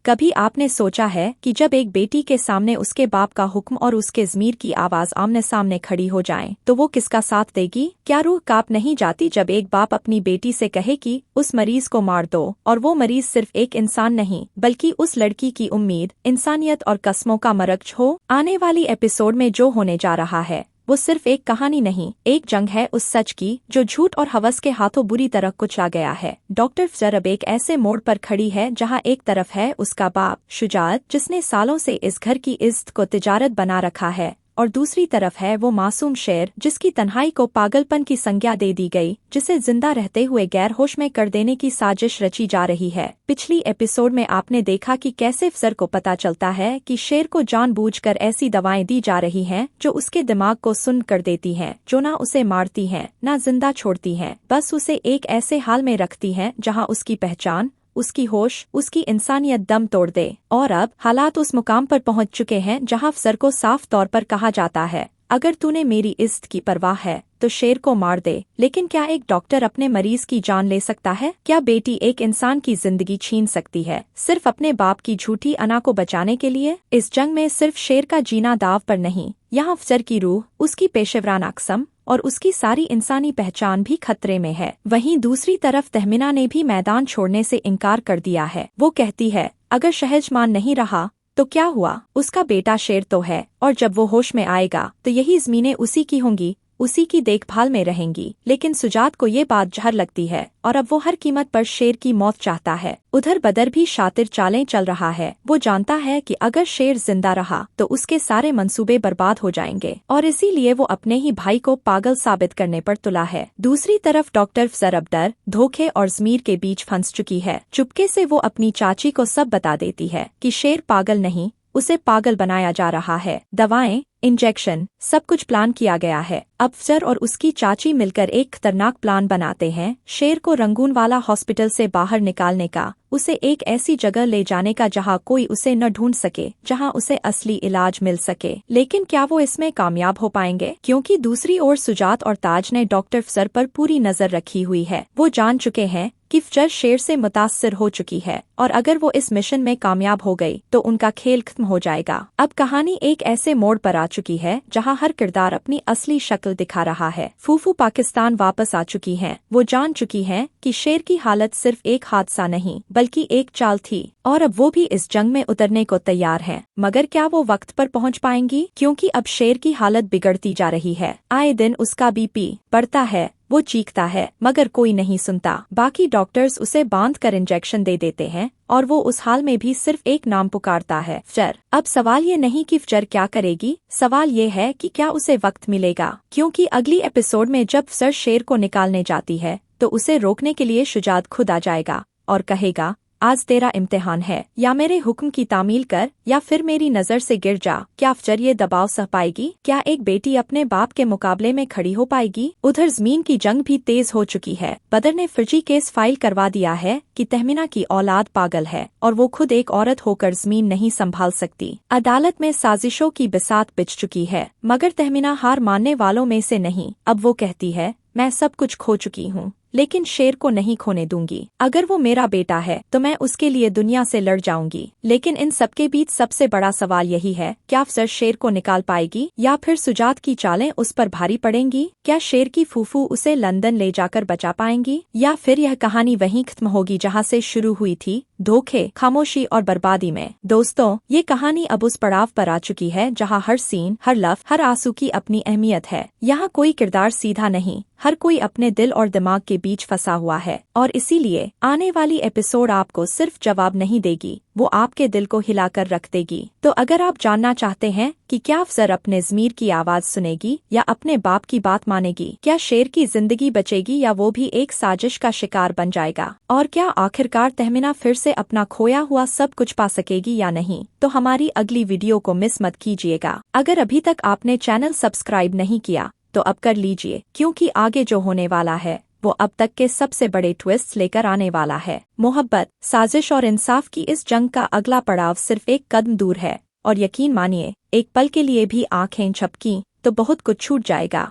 कभी आपने सोचा है कि जब एक बेटी के सामने उसके बाप का हुक्म और उसके ज़मीर की आवाज़ आमने सामने खड़ी हो जाएं, तो वो किसका साथ देगी? क्या रूह कांप नहीं जाती जब एक बाप अपनी बेटी से कहे कि उस मरीज को मार दो, और वो मरीज सिर्फ एक इंसान नहीं बल्कि उस लड़की की उम्मीद, इंसानियत और कस्मों का मरकज हो? आने वाली एपिसोड में जो होने जा रहा है वो सिर्फ एक कहानी नहीं, एक जंग है उस सच की जो झूठ और हवस के हाथों बुरी तरह कुचला गया है। डॉक्टर फ़जर अब एक ऐसे मोड़ पर खड़ी है जहां एक तरफ है उसका बाप शुजात, जिसने सालों से इस घर की इज्जत को तिजारत बना रखा है, और दूसरी तरफ है वो मासूम शेर जिसकी तन्हाई को पागलपन की संज्ञा दे दी गई, जिसे जिंदा रहते हुए गैर होश में कर देने की साजिश रची जा रही है। पिछली एपिसोड में आपने देखा कि कैसे फ़जर को पता चलता है कि शेर को जानबूझकर ऐसी दवाएं दी जा रही हैं जो उसके दिमाग को सुन्न कर देती हैं, जो ना उसे मारती हैं ना जिंदा छोड़ती हैं, बस उसे एक ऐसे हाल में रखती हैं जहां उसकी पहचान, उसकी होश, उसकी इंसानियत दम तोड़ दे। और अब हालात उस मुकाम पर पहुंच चुके हैं जहां फ़जर को साफ तौर पर कहा जाता है, अगर तूने मेरी इज्जत की परवाह है तो शेर को मार दे। लेकिन क्या एक डॉक्टर अपने मरीज की जान ले सकता है? क्या बेटी एक इंसान की जिंदगी छीन सकती है सिर्फ अपने बाप की झूठी अना को बचाने के लिए? इस जंग में सिर्फ शेर का जीना दाव पर नहीं, यहाँ फ़जर की रूह, उसकी पेशेवराना अक़्सम और उसकी सारी इंसानी पहचान भी खतरे में है। वहीं दूसरी तरफ तहमीना ने भी मैदान छोड़ने से इनकार कर दिया है। वो कहती है, अगर शहजमान नहीं रहा तो क्या हुआ, उसका बेटा शेर तो है, और जब वो होश में आएगा तो यही ज़मीनें उसी की होंगी, उसी की देखभाल में रहेंगी। लेकिन सुजात को ये बात जहर लगती है और अब वो हर कीमत पर शेर की मौत चाहता है। उधर बदर भी शातिर चालें चल रहा है। वो जानता है कि अगर शेर जिंदा रहा तो उसके सारे मंसूबे बर्बाद हो जाएंगे, और इसीलिए वो अपने ही भाई को पागल साबित करने पर तुला है। दूसरी तरफ डॉक्टर फ़जर अब डर, धोखे और ज़मीर के बीच फंस चुकी है। चुपके से वो अपनी चाची को सब बता देती है कि शेर पागल नहीं, उसे पागल बनाया जा रहा है। दवाएं, इंजेक्शन, सब कुछ प्लान किया गया है। अब फ़जर और उसकी चाची मिलकर एक खतरनाक प्लान बनाते हैं, शेर को रंगून वाला हॉस्पिटल से बाहर निकालने का, उसे एक ऐसी जगह ले जाने का जहां कोई उसे न ढूंढ सके, जहां उसे असली इलाज मिल सके। लेकिन क्या वो इसमें कामयाब हो पाएंगे? क्योंकि दूसरी ओर सुजात और ताज ने डॉक्टर फ़जर पर पूरी नजर रखी हुई है। वो जान चुके हैं कि फ़जर शेर से मुतासिर हो चुकी है, और अगर वो इस मिशन में कामयाब हो गई तो उनका खेल खत्म हो जाएगा। अब कहानी एक ऐसे मोड़ पर आ चुकी है जहां हर किरदार अपनी असली शक्ल दिखा रहा है। फूफू पाकिस्तान वापस आ चुकी हैं। वो जान चुकी हैं कि शेर की हालत सिर्फ एक हादसा नहीं बल्कि एक चाल थी, और अब वो भी इस जंग में उतरने को तैयार हैं। मगर क्या वो वक्त पर पहुंच पाएंगी? क्योंकि अब शेर की हालत बिगड़ती जा रही है। आए दिन उसका बीपी बढ़ता है, वो चीखता है मगर कोई नहीं सुनता। बाकी डॉक्टर्स उसे बांध कर इंजेक्शन दे देते हैं और वो उस हाल में भी सिर्फ एक नाम पुकारता है, फ़जर। अब सवाल ये नहीं कि फ़जर क्या करेगी, सवाल ये है कि क्या उसे वक्त मिलेगा। क्योंकि अगली एपिसोड में जब फ़जर शेर को निकालने जाती है तो उसे रोकने के लिए शुजात खुद आ जाएगा और कहेगा, आज तेरा इम्तिहान है, या मेरे हुक्म की तामील कर या फिर मेरी नजर से गिर जा। क्या फ़जर ये दबाव सह पाएगी? क्या एक बेटी अपने बाप के मुकाबले में खड़ी हो पाएगी? उधर ज़मीन की जंग भी तेज हो चुकी है। बदर ने फर्जी केस फाइल करवा दिया है कि तहमीना की औलाद पागल है और वो खुद एक औरत होकर ज़मीन नहीं संभाल सकती। अदालत में साजिशों की बिसात बिछ चुकी है, मगर तहमीना हार मानने वालों में से नहीं। अब वो कहती है, मैं सब कुछ खो चुकी हूँ लेकिन शेर को नहीं खोने दूंगी। अगर वो मेरा बेटा है तो मैं उसके लिए दुनिया से लड़ जाऊंगी। लेकिन इन सबके बीच सबसे बड़ा सवाल यही है, क्या फ़जर शेर को निकाल पाएगी या फिर सुजात की चालें उस पर भारी पड़ेंगी? क्या शेर की फूफू उसे लंदन ले जाकर बचा पाएंगी, या फिर यह कहानी वहीं खत्म होगी जहां से शुरू हुई थी, धोखे, खामोशी और बर्बादी में? दोस्तों, ये कहानी अब उस पड़ाव पर आ चुकी है जहां हर सीन, हर लफ्ज़, हर आंसू की अपनी अहमियत है। यहाँ कोई किरदार सीधा नहीं, हर कोई अपने दिल और दिमाग के बीच फंसा हुआ है, और इसीलिए आने वाली एपिसोड आपको सिर्फ जवाब नहीं देगी, वो आपके दिल को हिलाकर रख देगी। तो अगर आप जानना चाहते हैं कि क्या फ़जर अपने ज़मीर की आवाज़ सुनेगी या अपने बाप की बात मानेगी, क्या शेर की जिंदगी बचेगी या वो भी एक साजिश का शिकार बन जाएगा, और क्या आखिरकार तहमीना फिर से अपना खोया हुआ सब कुछ पा सकेगी या नहीं, तो हमारी अगली वीडियो को मिस मत कीजिएगा। अगर अभी तक आपने चैनल सब्सक्राइब नहीं किया तो अब कर लीजिए, क्योंकि आगे जो होने वाला है वो अब तक के सबसे बड़े ट्विस्ट लेकर आने वाला है। मोहब्बत, साजिश और इंसाफ की इस जंग का अगला पड़ाव सिर्फ एक कदम दूर है, और यकीन मानिए, एक पल के लिए भी आंखें झपकीं तो बहुत कुछ छूट जाएगा।